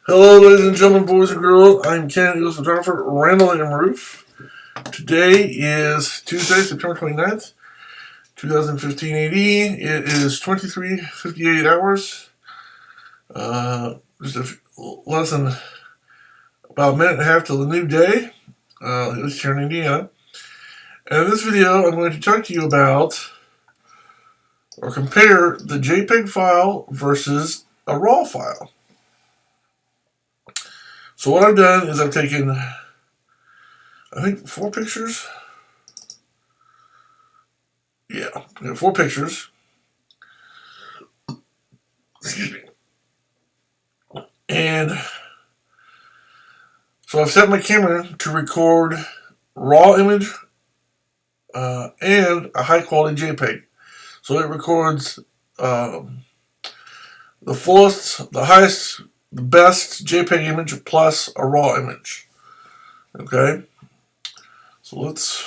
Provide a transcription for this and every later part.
Hello, ladies and gentlemen, boys and girls. I'm Canon photographer Randall and Rueff. Today is Tuesday, September 29th, 2015 AD. It is 23:58 hours. Less than about a minute and a half till the new day, at least here in Indiana. And in this video, I'm going to talk to you about or compare the JPEG file versus a RAW file. So what I've done is I've taken, I think, 4 pictures. Yeah, I got 4 pictures. Excuse me. And so I've set my camera to record raw image and a high quality JPEG. So it records the fullest, the highest, the best JPEG image plus a raw image. Okay? So let's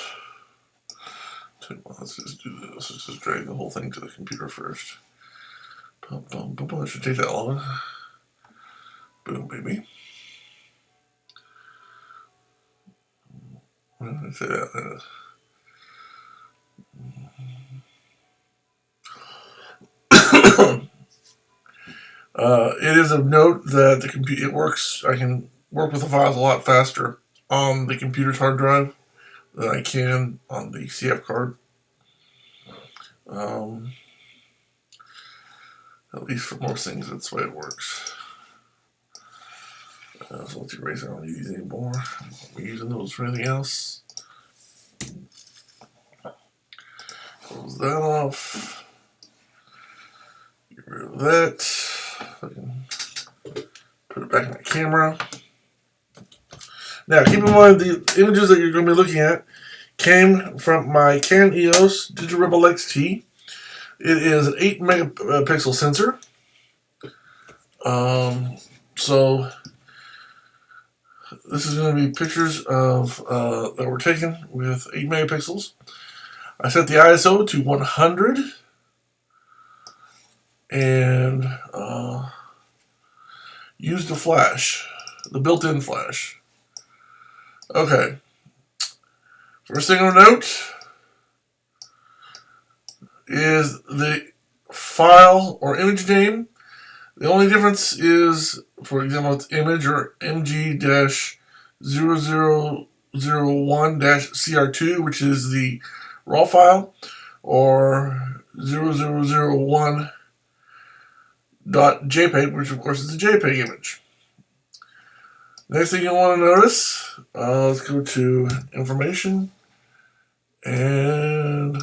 just do this. Let's just drag the whole thing to the computer first. That should take that long. Boom, baby. Say that. It is of note that the computer works. I can work with the files a lot faster on the computer's hard drive than I can on the CF card. At least for most things, that's the way it works. So let's erase. I don't need these anymore. We're using those for anything else. Close that off. Get rid of that. I can put it back in the camera. Now, keep in mind the images that you're going to be looking at came from my Canon EOS Digital XT. It is an 8 megapixel sensor. So this is going to be pictures of that were taken with 8 megapixels. I set the ISO to 100 and used the flash, the built-in flash. Okay. First thing I'll note is the file or image name. The only difference is, for example, it's image or MG-0001-CR2, which is the raw file, or 0001.jpg, which of course is a JPEG image. Next thing you'll want to notice, let's go to information, and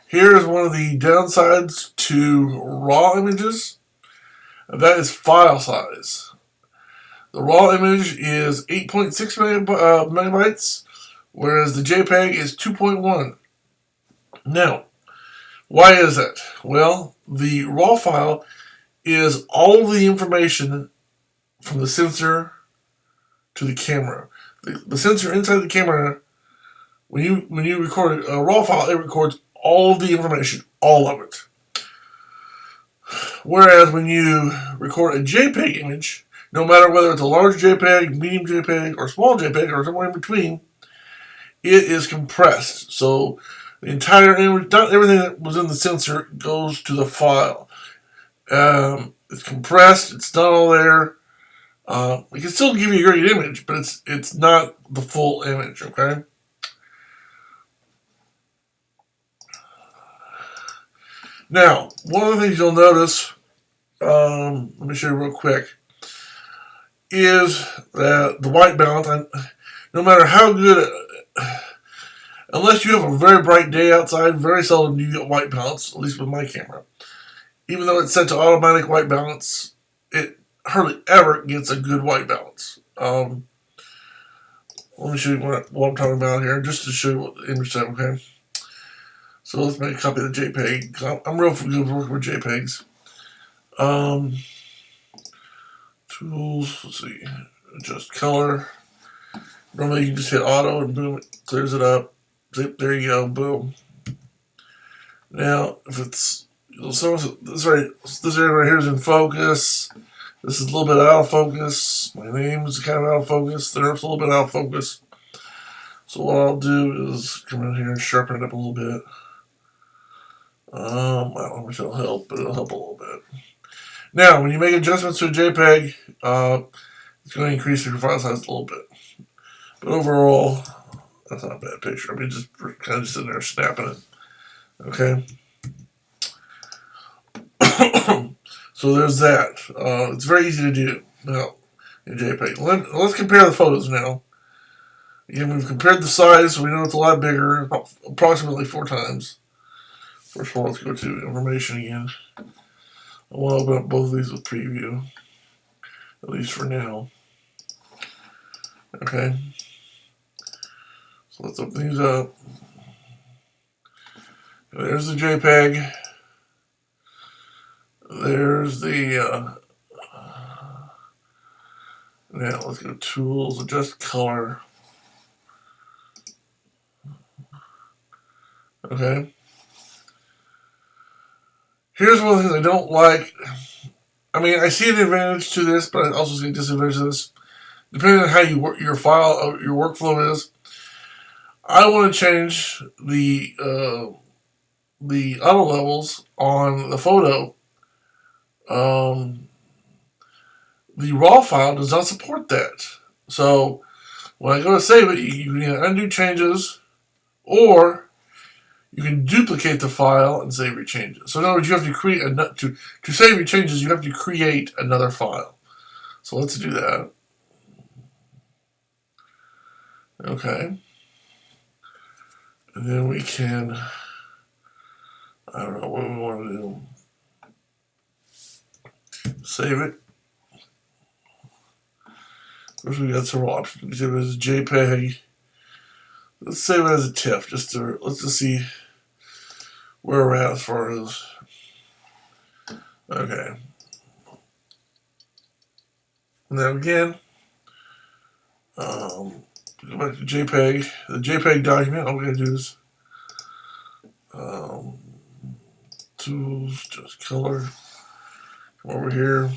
here's one of the downsides to raw images, and that is file size. The raw image is 8.6 megabytes, whereas the JPEG is 2.1. Now, why is that? Well, the raw file is all of the information from the sensor to the camera. The sensor inside the camera, when you record a raw file, it records all of the information, all of it. Whereas when you record a JPEG image, no matter whether it's a large JPEG, medium JPEG, or small JPEG, or somewhere in between, it is compressed. So the entire image, not everything that was in the sensor, goes to the file. It's compressed. It's not all there. It can still give you a great image, but it's not the full image. Okay. Now, one of the things you'll notice, let me show you real quick, is that the white balance, no matter how good, unless you have a very bright day outside, very seldom do you get white balance, at least with my camera. Even though it's set to automatic white balance, it hardly ever gets a good white balance. Let me show you what I'm talking about here, just to show you what the image type, okay? So let's make a copy of the JPEG. I'm real good working with JPEGs. Tools, let's see, adjust color. Normally you can just hit auto and boom, it clears it up. There you go, boom. Now, if it's this area right here is in focus. This is a little bit out of focus. My name is kind of out of focus. There's a little bit out of focus. So what I'll do is come in here and sharpen it up a little bit. I don't know if it'll help, but it'll help a little bit. Now, when you make adjustments to a JPEG, it's going to increase your file size a little bit. But overall, that's not a bad picture. I mean, just kind of just sitting there snapping it. Okay. So there's that. It's very easy to do now in JPEG. Let's compare the photos now. Again, we've compared the size, so we know it's a lot bigger, about approximately 4 times. First of all, let's go to information again. I want to open up both of these with preview, at least for now. Okay. So let's open these up. There's the JPEG. There's the, now let's go to Tools, Adjust Color. Okay. Here's one of the things I don't like. I mean, I see an advantage to this, but I also see a disadvantage to this. Depending on how you work your file, your workflow is, I want to change the auto levels on the photo. The raw file does not support that. So when I go to save it, you can either undo changes, or you can duplicate the file and save your changes. So in other words, you have to create to save your changes. You have to create another file. So let's do that. Okay, and then we can. I don't know what we want to do. Save it. First, we got some options. We save it as a JPEG. Let's save it as a TIFF. Let's just see where we're at as far as. Okay. Now again, go back to JPEG. The JPEG document. All we gotta do is Tools, just color. Come over here.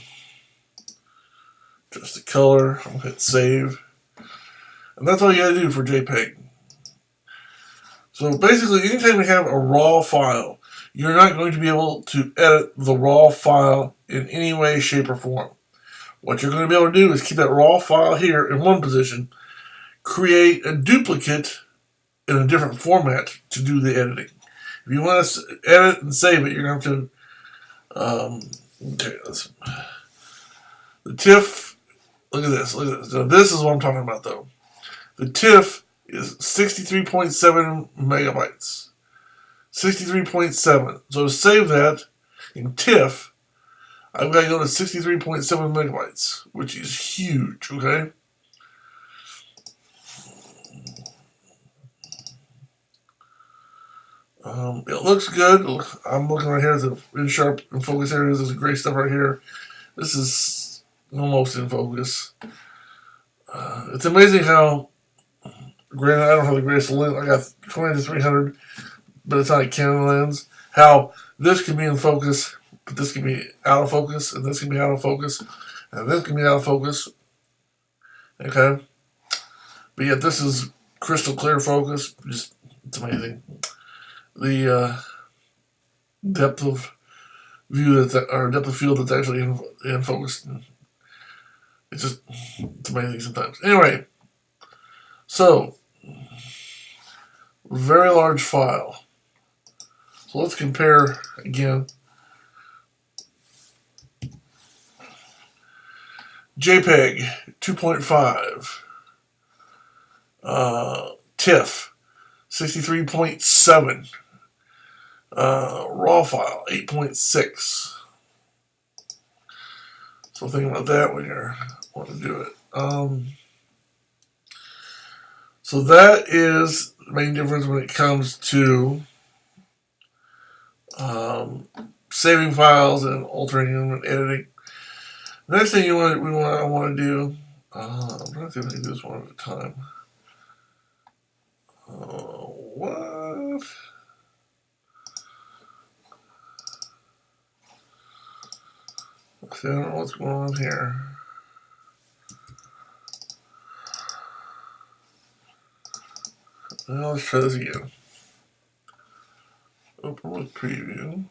Just the color. I'm gonna hit save, and that's all you gotta do for JPEG. So basically, anytime you have a raw file, you're not going to be able to edit the raw file in any way, shape, or form. What you're going to be able to do is keep that raw file here in one position, create a duplicate in a different format to do the editing. If you want to edit and save it, you're going to have to. Okay, the TIFF. Look at this. Look at this. Now, this is what I'm talking about, though. The TIFF is 63.7 megabytes. 63.7. So to save that in TIFF, I've got to go to 63.7 megabytes, which is huge, okay? It looks good. I'm looking right here at the in sharp and focus areas. There's great stuff right here. This is almost in focus. It's amazing how, granted, I don't have the greatest lens. I got 20-300, but it's not a Canon lens. How this can be in focus, but this can be out of focus, and this can be out of focus, and this can be out of focus. Okay? But yet this is crystal clear focus. Just, it's amazing. The depth of view or depth of field that's actually in focus. It's amazing sometimes. Anyway, so very large file. So let's compare again. JPEG 2.5, TIFF 63.7, RAW file 8.6. So think about that when you want to do it. So that is the main difference when it comes to saving files and altering them and editing. The next thing I want to do, I'm trying to see if I can do this one at a time. What? See, I don't know what's going on here. Well, let's try this again. Open with preview.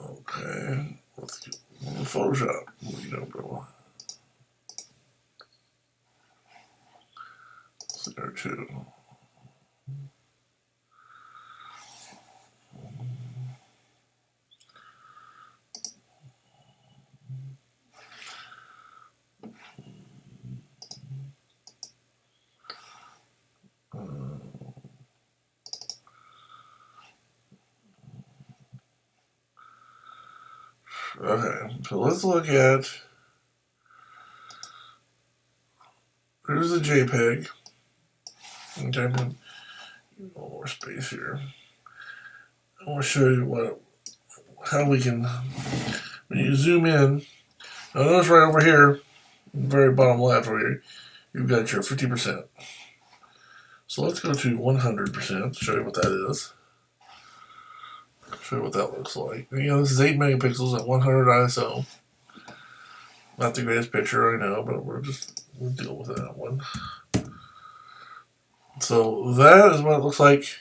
Okay, let's get Photoshop. You know, bro. There too. Okay, so let's look at. Here's the JPEG. Okay, a little more space here. I want to show you how we can, when you zoom in. Now notice right over here, very bottom left over here, you've got your 50%. So let's go to 100%. Show you what that is. Show you what that looks like. You know, this is 8 megapixels at 100 ISO. Not the greatest picture, I know, but we'll deal with that one. So that is what it looks like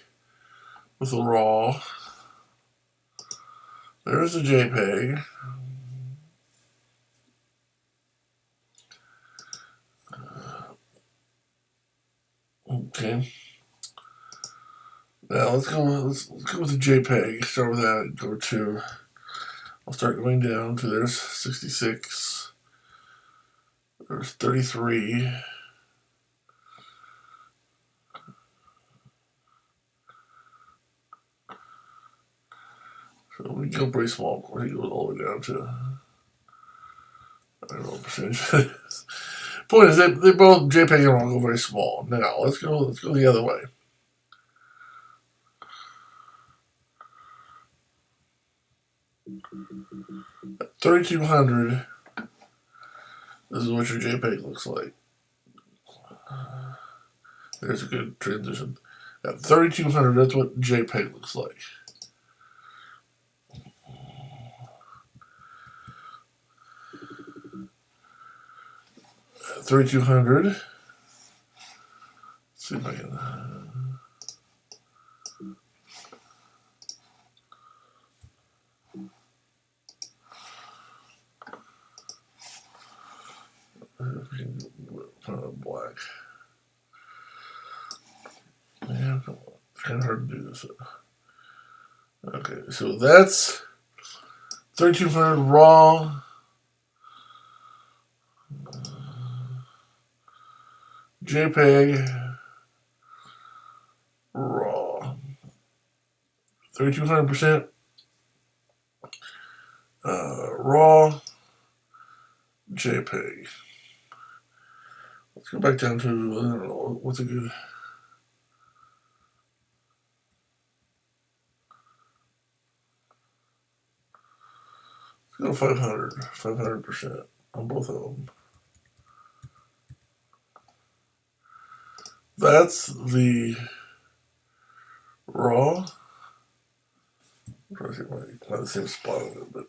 with the RAW. There's the JPEG. Okay. Now let's go with the JPEG. Start with that. I'll start going down to there's 66. There's 33. So we go pretty small. Of course, he goes all the way down to, I don't know what percentage. Point is, they both JPEG and RAW go very small. Now let's go the other way. At 3200, this is what your JPEG looks like. There's a good transition. At 3200, that's what JPEG looks like. At 3200, let's see if I can. Black. Yeah, come on. It's kind of hard to do this. Okay, so that's 3200 RAW. JPEG RAW. 3200% RAW JPEG. Let's go back down to, I don't know, what's a good. Let's go 500% on both of them. That's the RAW. I'm trying to see if I find the same spot on it, but.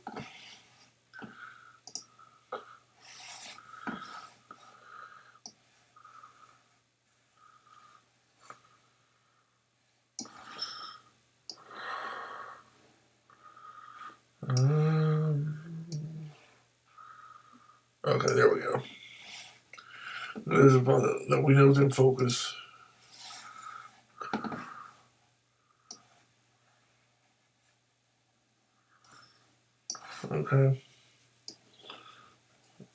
Okay, there we go. There's a part that we know is in focus. Okay.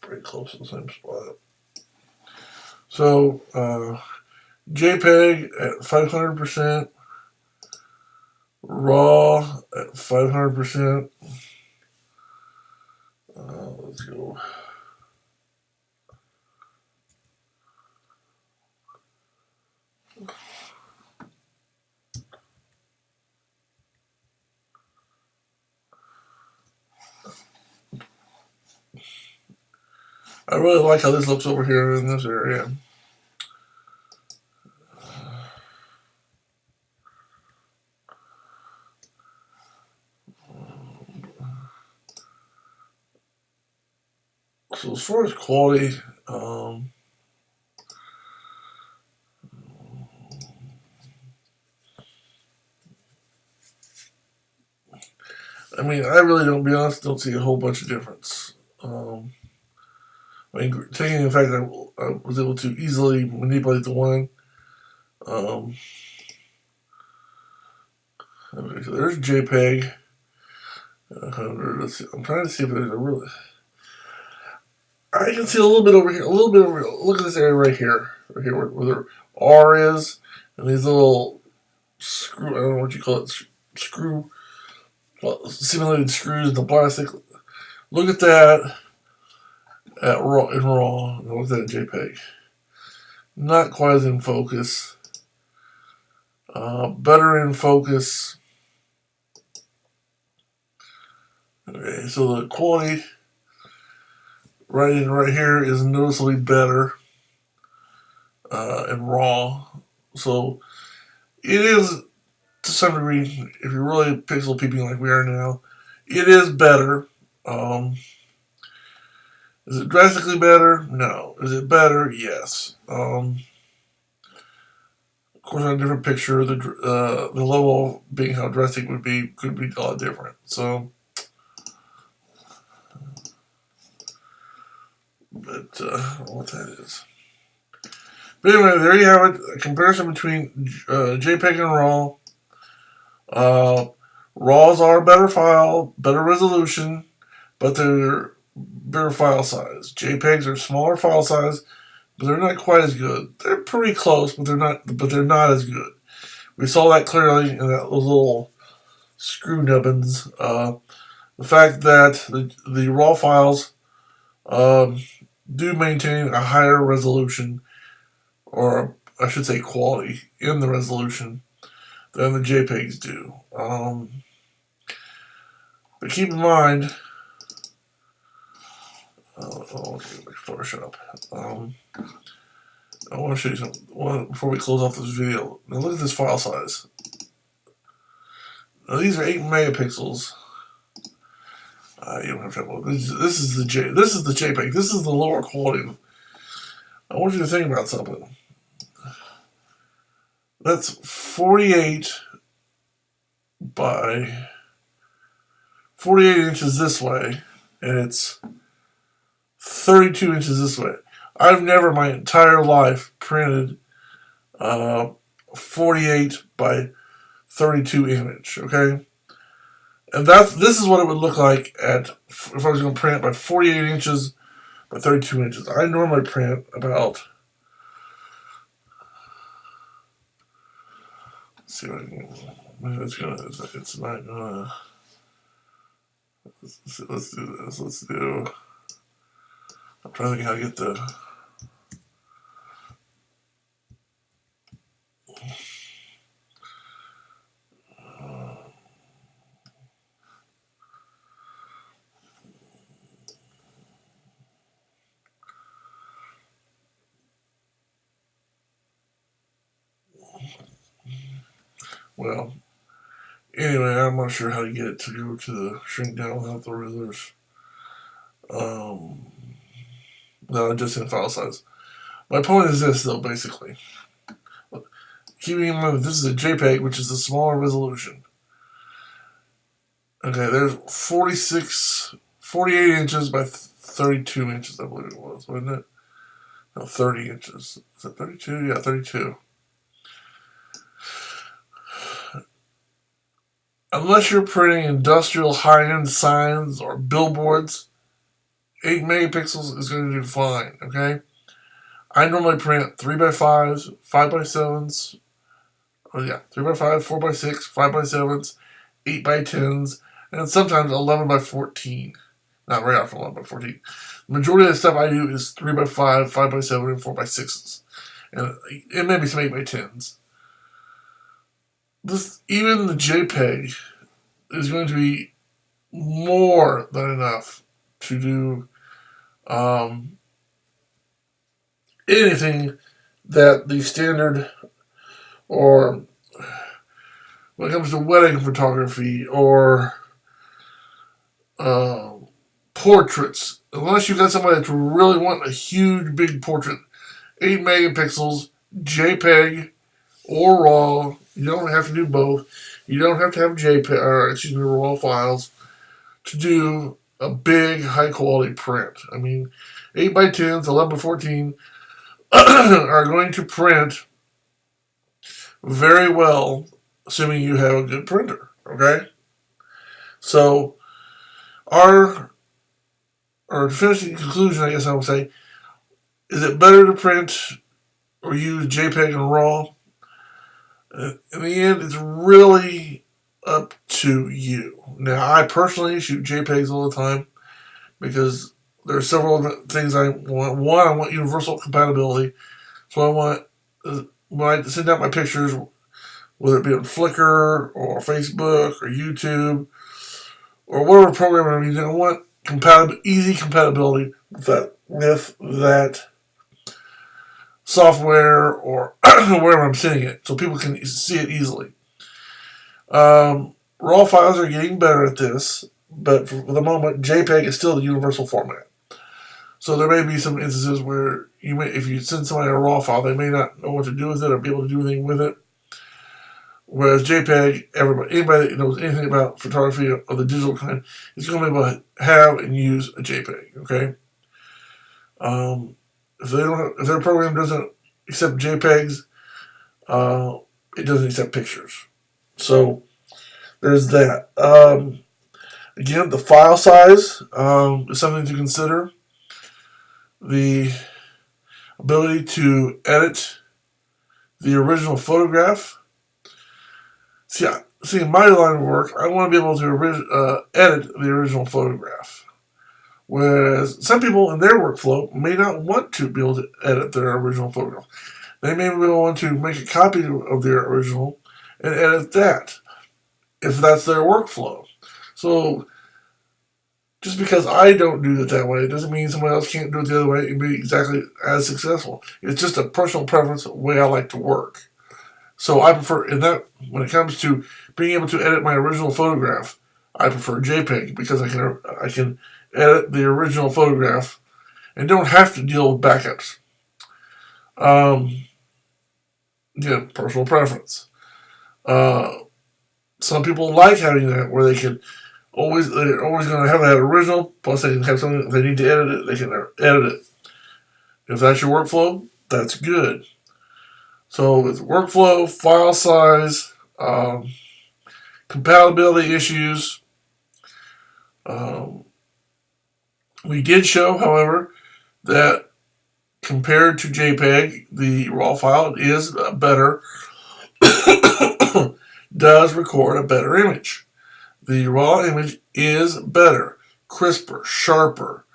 Pretty close to the same spot. So, JPEG at 500%, RAW at 500%. Let's go. I really like how this looks over here in this area. So as far as quality, I mean, I really don't, be honest, don't see a whole bunch of difference. I mean, taking the fact that I was able to easily manipulate the one. Okay, so there's JPEG. Let's see. I'm trying to see if there's a really. I can see a little bit over here. A little bit over here. Look at this area right here. Right here where the R is. And these little screw. I don't know what you call it. Screw. Well, simulated screws in the plastic. Look at that in RAW. And look at that in JPEG. Not quite as in focus. Better in focus. Okay, so the quality right here is noticeably better in RAW. So it is, to some degree, if you're really pixel peeping like we are now, it is better. Is it drastically better? No. Is it better? Yes. Of course, on a different picture, the level of being how drastic would be could be a lot different. So, but what that is. But anyway, there you have it. A comparison between JPEG and RAW. RAWs are a better file, better resolution, but they're bigger file size. JPEGs are smaller file size, but they're not quite as good. They're pretty close, but they're not as good. We saw that clearly in those little screw nubbins. The fact that the RAW files do maintain a higher resolution, or I should say quality in the resolution, than the JPEGs do. But keep in mind, Photoshop. I want to show you something before we close off this video. Now look at this file size. Now these are 8 megapixels. You don't have to. This is the JPEG. This is the lower quality. I want you to think about something. That's 48 by 48 inches this way, and it's 32 inches this way. I've never in my entire life printed 48 by 32 image, okay? And this is what it would look like if I was going to print by 48 inches by 32 inches. I normally print about, let's see what I can, it's not gonna, let's do this, I'm trying to think how to get the, well, anyway, I'm not sure how to get it to go to the shrink down without the rulers. No, just in file size. My point is this, though, basically. Keeping in mind that this is a JPEG, which is a smaller resolution. Okay, there's 48 inches by 32 inches, I believe it was, wasn't it? No, 30 inches. Is that 32? Yeah, 32. Unless you're printing industrial high-end signs or billboards, 8 megapixels is going to do fine, okay? I normally print 3x5s, 5x7s, 3x5, 4x6, 5x7s, 8x10s, and sometimes 11x14. Not very often 11x14. The majority of the stuff I do is 3x5, 5x7, and 4x6s. And it may be some 8x10s. Even the JPEG is going to be more than enough to do anything that the standard, or when it comes to wedding photography or uh, portraits, unless you've got somebody that's really wanting a huge big portrait, 8 megapixels, JPEG or RAW. You don't have to do both. You don't have to have RAW files to do a big high quality print. I mean, 8 by 10s, 11 by 14 are going to print very well, assuming you have a good printer. Okay, so our finishing conclusion, I guess I would say, is it better to print or use JPEG and RAW? In the end, it's really up to you. Now, I personally shoot JPEGs all the time because there are several things I want. One, I want universal compatibility. So I want, when I send out my pictures, whether it be on Flickr or Facebook or YouTube or whatever program I'm using, I want easy compatibility with that software or wherever I'm sending it, so people can see it easily. RAW files are getting better at this, but for the moment, JPEG is still the universal format. So there may be some instances where if you send somebody a RAW file, they may not know what to do with it or be able to do anything with it. Whereas JPEG, anybody that knows anything about photography of the digital kind is going to be able to have and use a JPEG. Okay. If their program doesn't accept JPEGs, it doesn't accept pictures. So there's that. Again, the file size is something to consider. The ability to edit the original photograph. See, in my line of work, I want to be able to edit the original photograph. Whereas some people in their workflow may not want to be able to edit their original photograph. They may want to make a copy of their original and edit that, if that's their workflow. So just because I don't do it that way, it doesn't mean somebody else can't do it the other way and be exactly as successful. It's just a personal preference, the way I like to work. So I prefer, when it comes to being able to edit my original photograph, I prefer JPEG because I can edit the original photograph and don't have to deal with backups. Again, personal preference. Some people like having that where they're always going to have that original, plus they can have something, if they need to edit it, they can edit it. If that's your workflow, that's good. So with workflow, file size, compatibility issues, we did show, however, that compared to JPEG, the RAW file is better, does record a better image. The RAW image is better, crisper, sharper.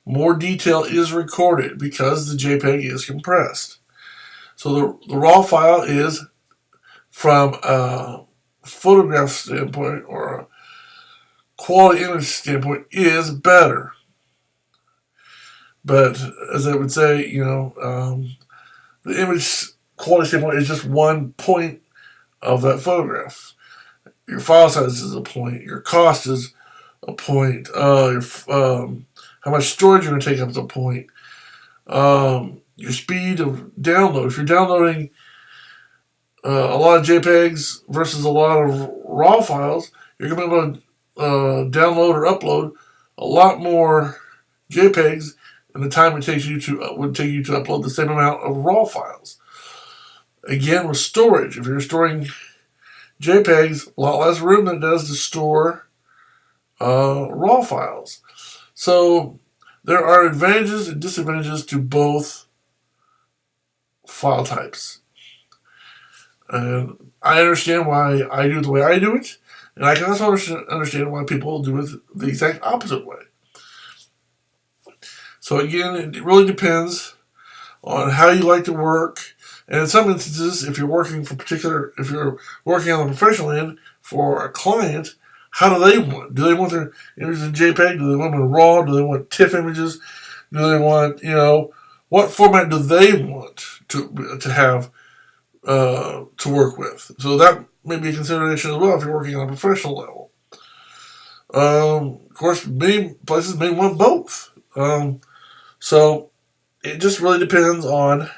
More detail is recorded because the JPEG is compressed. So the RAW file is, from a photograph standpoint or a quality image standpoint, is better. But as I would say, the image quality standpoint is just one point of that photograph. Your file size is a point. Your cost is a point. How much storage you're going to take up is a point. Your speed of download. If you're downloading a lot of JPEGs versus a lot of RAW files, you're going to be able to download or upload a lot more JPEGs in the time would take you to upload the same amount of RAW files. Again, with storage, if you're storing JPEGs, a lot less room than it does to store RAW files. So there are advantages and disadvantages to both file types. And I understand why I do it the way I do it, and I can also understand why people do it the exact opposite way. So again, it really depends on how you like to work. And in some instances, if you're working on the professional end for a client, how do they want? Do they want their images in JPEG? Do they want them in RAW? Do they want TIFF images? Do they want, what format do they want to have to work with. So that may be a consideration as well if you're working on a professional level. Of course, many places may want both. So it just really depends on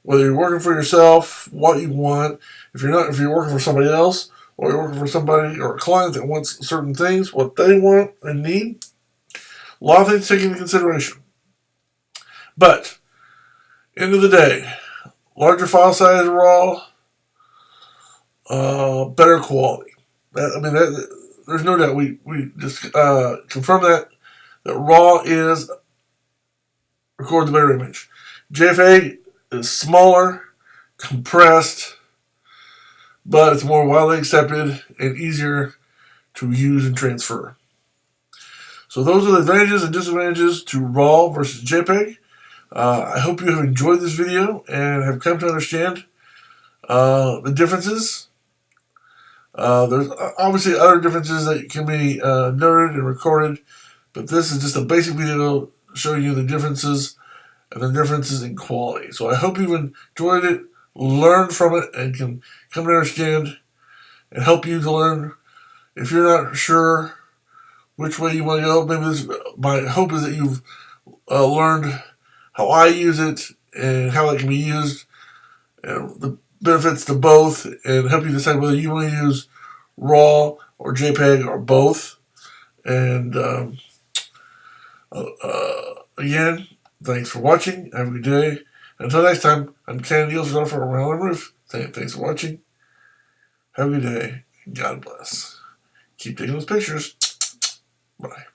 whether you're working for yourself, what you want. If you're working for somebody else, or you're working for somebody or a client that wants certain things, what they want and need. A lot of things to take into consideration. But end of the day, larger file size RAW, better quality. There's no doubt. We just confirm that RAW is record the better image. JPEG is smaller, compressed, but it's more widely accepted and easier to use and transfer. So those are the advantages and disadvantages to RAW versus JPEG. I hope you have enjoyed this video and have come to understand the differences. There's obviously other differences that can be noted and recorded, but this is just a basic video showing you the differences and the differences in quality. So I hope you've enjoyed it, learned from it, and can come to understand and help you to learn. If you're not sure which way you want to go, my hope is that you've learned how I use it and how it can be used, and the benefits to both, and help you decide whether you want to use RAW or JPEG or both. And again, thanks for watching. Have a good day. Until next time, I'm Canon for Randall and Rueff. Thanks for watching. Have a good day. God bless. Keep taking those pictures. Bye.